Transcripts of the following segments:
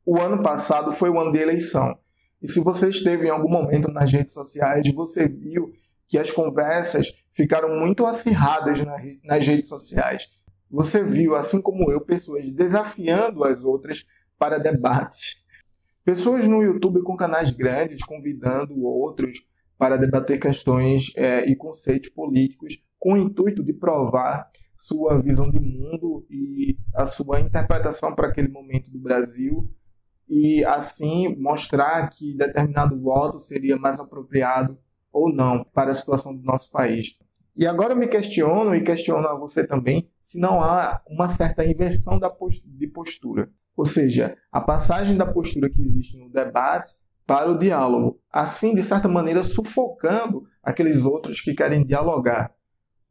O ano passado foi o ano de eleição. E se você esteve em algum momento nas redes sociais, você viu que as conversas ficaram muito acirradas nas redes sociais. Você viu, assim como eu, pessoas desafiando as outras para debates. Pessoas no YouTube com canais grandes convidando outros para debater questões e conceitos políticos com o intuito de provar sua visão de mundo e a sua interpretação para aquele momento do Brasil e assim mostrar que determinado voto seria mais apropriado ou não para a situação do nosso país. E agora eu me questiono e questiono a você também se não há uma certa inversão de postura. Ou seja, a passagem da postura que existe no debate para o diálogo, assim, de certa maneira, sufocando aqueles outros que querem dialogar.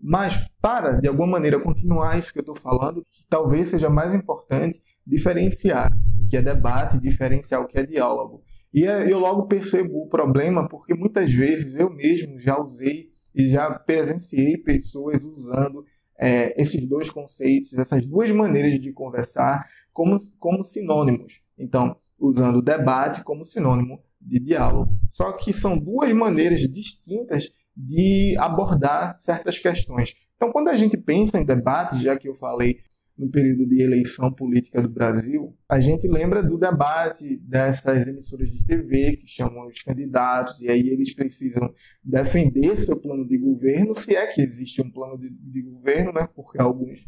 Mas para, de alguma maneira, continuar isso que eu estou falando, talvez seja mais importante diferenciar o que é debate, diferenciar o que é diálogo. E eu logo percebo o problema porque muitas vezes eu mesmo já usei e já presenciei pessoas usando esses dois conceitos, essas duas maneiras de conversar como sinônimos. Então, usando o debate como sinônimo de diálogo. Só que são duas maneiras distintas de abordar certas questões. Então, quando a gente pensa em debate, já que eu falei no período de eleição política do Brasil, a gente lembra do debate dessas emissoras de TV que chamam os candidatos e aí eles precisam defender seu plano de governo, se é que existe um plano de governo, né? Porque alguns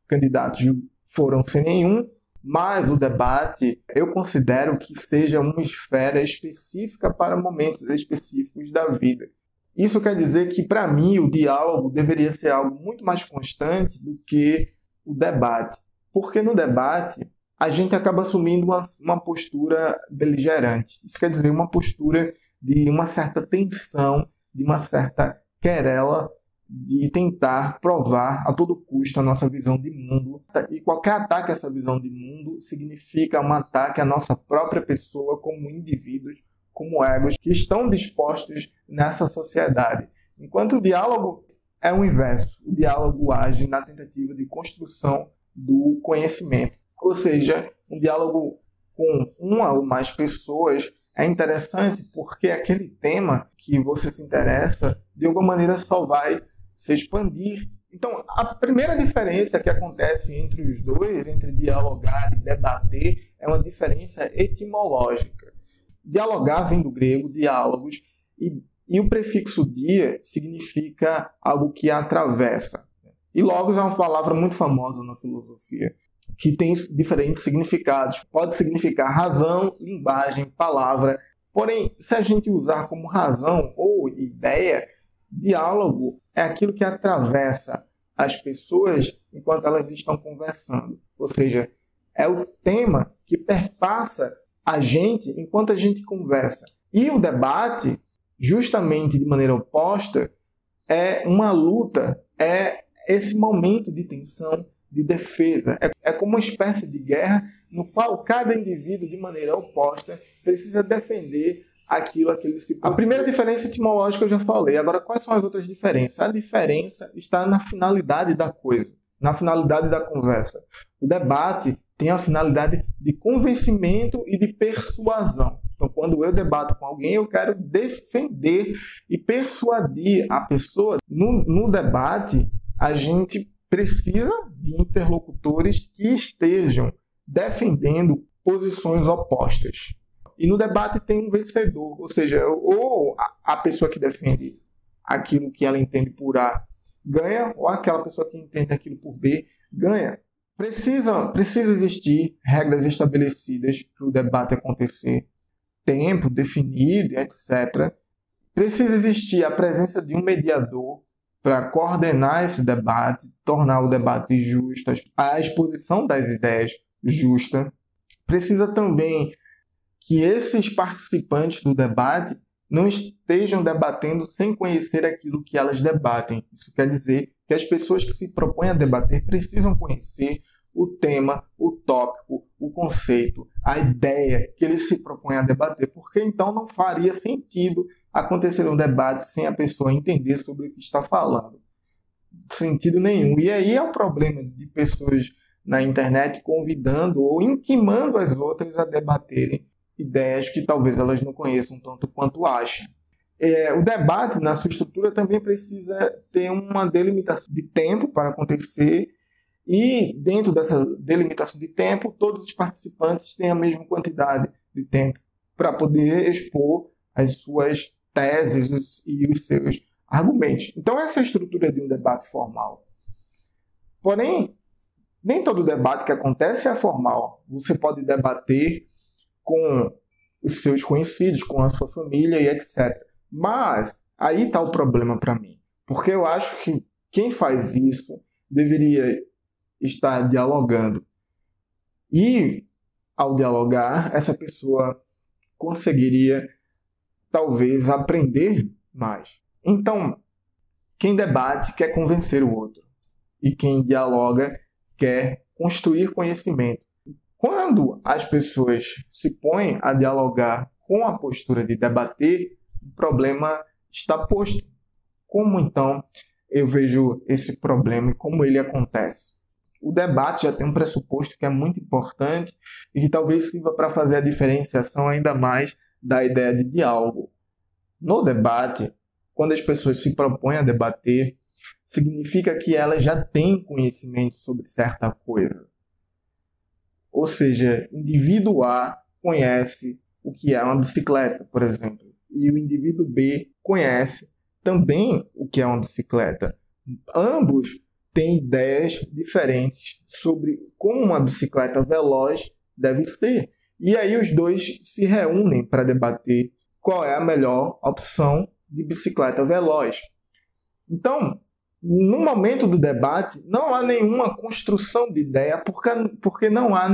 candidatos foram sem nenhum, mas o debate eu considero que seja uma esfera específica para momentos específicos da vida. Isso quer dizer que, para mim, o diálogo deveria ser algo muito mais constante do que o debate. Porque no debate, a gente acaba assumindo uma postura beligerante. Isso quer dizer uma postura de uma certa tensão, de uma certa querela, de tentar provar a todo custo a nossa visão de mundo. E qualquer ataque a essa visão de mundo significa um ataque à nossa própria pessoa como indivíduos, como egos que estão dispostos nessa sociedade. Enquanto o diálogo é o inverso. O diálogo age na tentativa de construção do conhecimento. Ou seja, um diálogo com uma ou mais pessoas é interessante porque aquele tema que você se interessa, de alguma maneira, só vai se expandir. Então, a primeira diferença que acontece entre os dois, entre dialogar e debater, é uma diferença etimológica. Dialogar vem do grego, diálogos, e o prefixo dia significa algo que atravessa. E logos é uma palavra muito famosa na filosofia, que tem diferentes significados. Pode significar razão, linguagem, palavra. Porém, se a gente usar como razão ou ideia, diálogo é aquilo que atravessa as pessoas enquanto elas estão conversando. Ou seja, é o tema que perpassa a gente enquanto a gente conversa. E o debate, justamente de maneira oposta, é uma luta, é esse momento de tensão, de defesa. É como uma espécie de guerra no qual cada indivíduo, de maneira oposta, precisa defender aquilo a que ele se propõe. A primeira diferença etimológica eu já falei. Agora, quais são as outras diferenças? A diferença está na finalidade da coisa, na finalidade da conversa. O debate tem a finalidade de convencimento e de persuasão. Então, quando eu debato com alguém, eu quero defender e persuadir a pessoa. No debate, a gente precisa de interlocutores que estejam defendendo posições opostas. E no debate tem um vencedor, ou seja, ou a pessoa que defende aquilo que ela entende por A ganha, ou aquela pessoa que entende aquilo por B ganha. Precisa existir regras estabelecidas para o debate acontecer, tempo definido, etc. Precisa existir a presença de um mediador para coordenar esse debate, tornar o debate justo, a exposição das ideias justa. Precisa também que esses participantes do debate não estejam debatendo sem conhecer aquilo que elas debatem. Isso quer dizer que as pessoas que se propõem a debater precisam conhecer o tema, o tópico, o conceito, a ideia que eles se propõem a debater, porque então não faria sentido acontecer um debate sem a pessoa entender sobre o que está falando. Sentido nenhum. E aí é o problema de pessoas na internet convidando ou intimando as outras a debaterem ideias que talvez elas não conheçam tanto quanto acham. O debate, na sua estrutura, também precisa ter uma delimitação de tempo para acontecer e, dentro dessa delimitação de tempo, todos os participantes têm a mesma quantidade de tempo para poder expor as suas teses e os seus argumentos. Então, essa é a estrutura de um debate formal. Porém, nem todo debate que acontece é formal. Você pode debater com os seus conhecidos, com a sua família e etc. Mas aí está o problema para mim. Porque eu acho que quem faz isso deveria estar dialogando. E, ao dialogar, essa pessoa conseguiria, talvez, aprender mais. Então, quem debate quer convencer o outro. E quem dialoga quer construir conhecimento. Quando as pessoas se põem a dialogar com a postura de debater, o problema está posto. Como então eu vejo esse problema e como ele acontece? O debate já tem um pressuposto que é muito importante e que talvez sirva para fazer a diferenciação ainda mais da ideia de diálogo. No debate, quando as pessoas se propõem a debater, significa que elas já têm conhecimento sobre certa coisa. Ou seja, o indivíduo A conhece o que é uma bicicleta, por exemplo, e o indivíduo B conhece também o que é uma bicicleta. Ambos têm ideias diferentes sobre como uma bicicleta veloz deve ser. E aí os dois se reúnem para debater qual é a melhor opção de bicicleta veloz. Então, no momento do debate, não há nenhuma construção de ideia, porque não há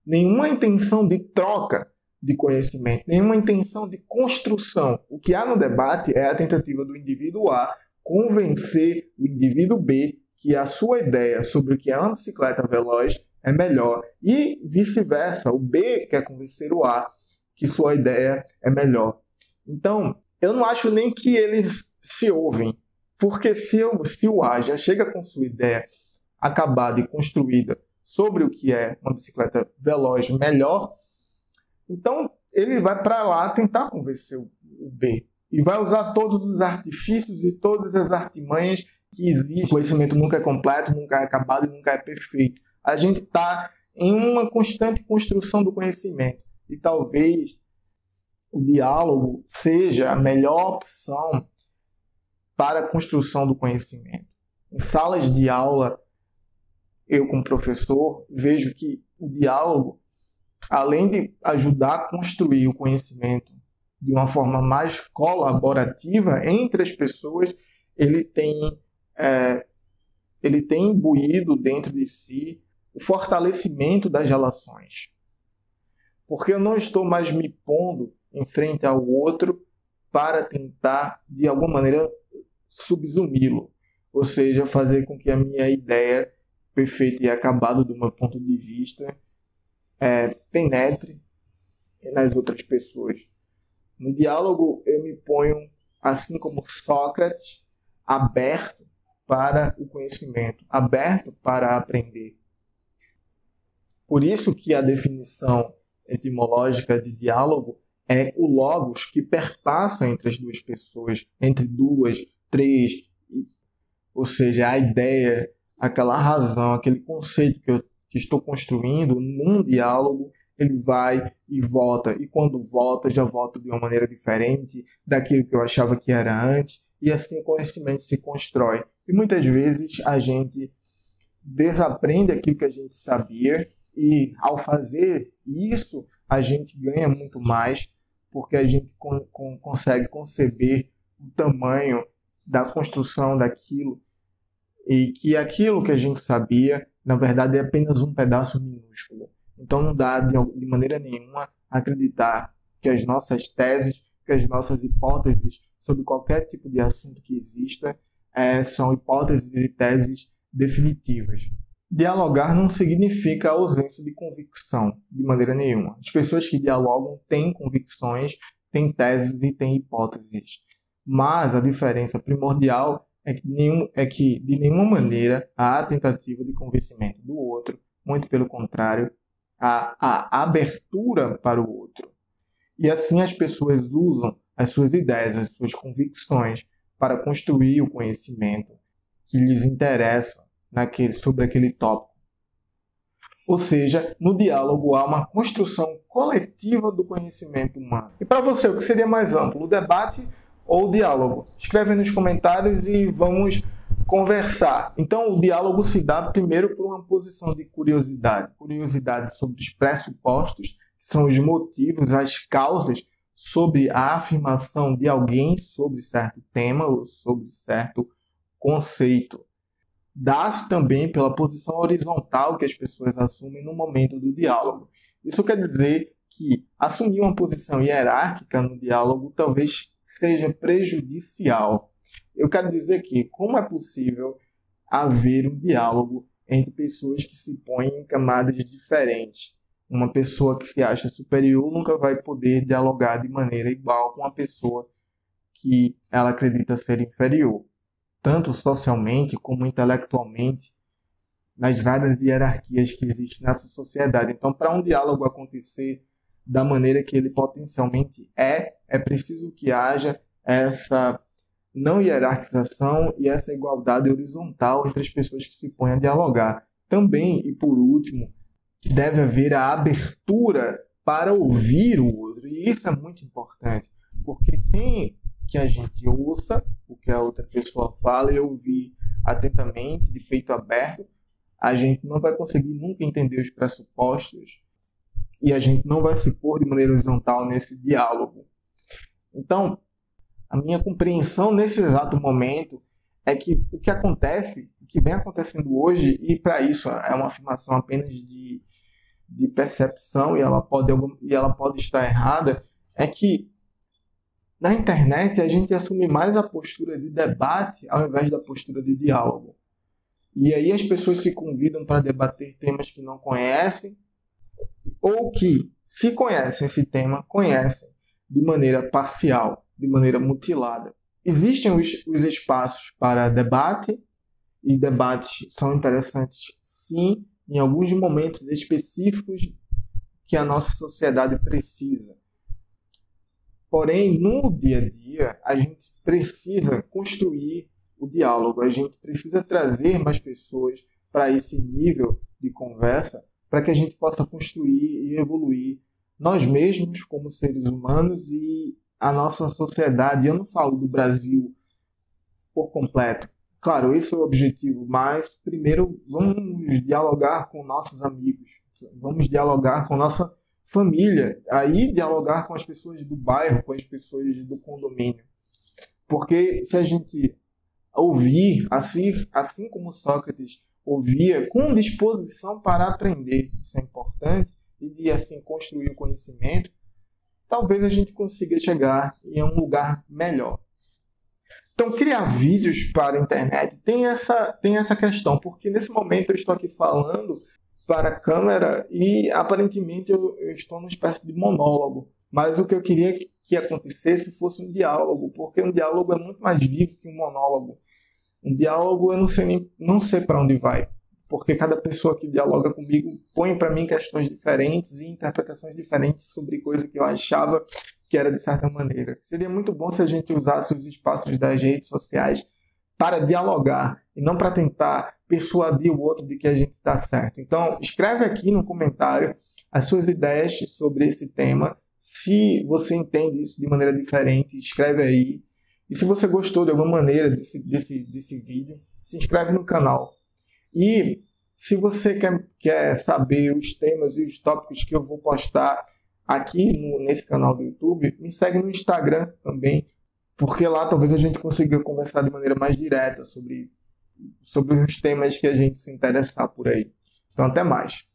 nenhuma intenção de troca de conhecimento, nenhuma intenção de construção. O que há no debate é a tentativa do indivíduo A convencer o indivíduo B que a sua ideia sobre o que é uma bicicleta veloz é melhor. E vice-versa, o B quer convencer o A que sua ideia é melhor. Então, eu não acho nem que eles se ouvem. Porque se o A já chega com sua ideia acabada e construída sobre o que é uma bicicleta veloz melhor, então ele vai para lá tentar convencer o B. E vai usar todos os artifícios e todas as artimanhas que existem. O conhecimento nunca é completo, nunca é acabado e nunca é perfeito. A gente está em uma constante construção do conhecimento. E talvez o diálogo seja a melhor opção para a construção do conhecimento. Em salas de aula, eu como professor, vejo que o diálogo, além de ajudar a construir o conhecimento de uma forma mais colaborativa entre as pessoas, ele tem imbuído dentro de si o fortalecimento das relações. Porque eu não estou mais me pondo em frente ao outro para tentar, de alguma maneira, subsumi-lo, ou seja, fazer com que a minha ideia perfeita e acabada do meu ponto de vista penetre nas outras pessoas. No diálogo eu me ponho, assim como Sócrates, aberto para o conhecimento, aberto para aprender. Por isso que a definição etimológica de diálogo é o logos que perpassa entre as duas pessoas, entre duas, três, ou seja, a ideia, aquela razão, aquele conceito que estou construindo num diálogo, ele vai e volta, e quando volta, já volta de uma maneira diferente daquilo que eu achava que era antes, e assim o conhecimento se constrói. E muitas vezes a gente desaprende aquilo que a gente sabia, e ao fazer isso, a gente ganha muito mais, porque a gente consegue conceber o tamanho da construção daquilo, e que aquilo que a gente sabia, na verdade, é apenas um pedaço minúsculo. Então não dá de maneira nenhuma acreditar que as nossas teses, que as nossas hipóteses sobre qualquer tipo de assunto que exista são hipóteses e teses definitivas. Dialogar não significa a ausência de convicção, de maneira nenhuma. As pessoas que dialogam têm convicções, têm teses e têm hipóteses. Mas a diferença primordial é que de nenhuma maneira há tentativa de convencimento do outro, muito pelo contrário, há a abertura para o outro. E assim as pessoas usam as suas ideias, as suas convicções para construir o conhecimento que lhes interessa sobre aquele tópico. Ou seja, no diálogo há uma construção coletiva do conhecimento humano. E para você, o que seria mais amplo, o debate ou o diálogo? Escreve aí nos comentários e vamos conversar. Então, o diálogo se dá primeiro por uma posição de curiosidade. Curiosidade sobre os pressupostos, que são os motivos, as causas sobre a afirmação de alguém sobre certo tema ou sobre certo conceito. Dá-se também pela posição horizontal que as pessoas assumem no momento do diálogo. Isso quer dizer que assumir uma posição hierárquica no diálogo talvez seja prejudicial. Eu quero dizer que como é possível haver um diálogo entre pessoas que se põem em camadas diferentes? Uma pessoa que se acha superior nunca vai poder dialogar de maneira igual com uma pessoa que ela acredita ser inferior, tanto socialmente como intelectualmente, nas várias hierarquias que existem nessa sociedade. Então, para um diálogo acontecer da maneira que ele potencialmente é preciso que haja essa não hierarquização e essa igualdade horizontal entre as pessoas que se põem a dialogar. Também, e por último, deve haver a abertura para ouvir o outro. E isso é muito importante, porque sem que a gente ouça o que a outra pessoa fala e ouvir atentamente, de peito aberto, a gente não vai conseguir nunca entender os pressupostos e a gente não vai se pôr de maneira horizontal nesse diálogo. Então, a minha compreensão nesse exato momento é que o que acontece, o que vem acontecendo hoje, e para isso é uma afirmação apenas de percepção e ela pode estar errada, é que na internet a gente assume mais a postura de debate ao invés da postura de diálogo. E aí as pessoas se convidam para debater temas que não conhecem ou que, se conhecem esse tema, conhecem de maneira parcial, de maneira mutilada. Existem os espaços para debate e debates são interessantes, sim, em alguns momentos específicos que a nossa sociedade precisa. Porém, no dia a dia, a gente precisa construir o diálogo, a gente precisa trazer mais pessoas para esse nível de conversa, para que a gente possa construir e evoluir nós mesmos como seres humanos e a nossa sociedade. Eu não falo do Brasil por completo. Claro, esse é o objetivo, mas primeiro vamos dialogar com nossos amigos, vamos dialogar com nossa família, aí dialogar com as pessoas do bairro, com as pessoas do condomínio. Porque se a gente ouvir, assim como Sócrates ouvia, com disposição para aprender, isso é importante, e de assim construir o conhecimento, talvez a gente consiga chegar em um lugar melhor. Então, criar vídeos para a internet tem essa questão, porque nesse momento eu estou aqui falando para a câmera e aparentemente eu estou numa espécie de monólogo. Mas o que eu queria que acontecesse fosse um diálogo, porque um diálogo é muito mais vivo que um monólogo. Um diálogo eu não sei para onde vai, porque cada pessoa que dialoga comigo põe para mim questões diferentes e interpretações diferentes sobre coisas que eu achava que era de certa maneira. Seria muito bom se a gente usasse os espaços das redes sociais para dialogar e não para tentar persuadir o outro de que a gente está certo. Então, escreve aqui no comentário as suas ideias sobre esse tema. Se você entende isso de maneira diferente, escreve aí. E se você gostou de alguma maneira desse vídeo, se inscreve no canal. E se você quer saber os temas e os tópicos que eu vou postar aqui nesse canal do YouTube, me segue no Instagram também, porque lá talvez a gente consiga conversar de maneira mais direta sobre os temas que a gente se interessar por aí. Então, até mais.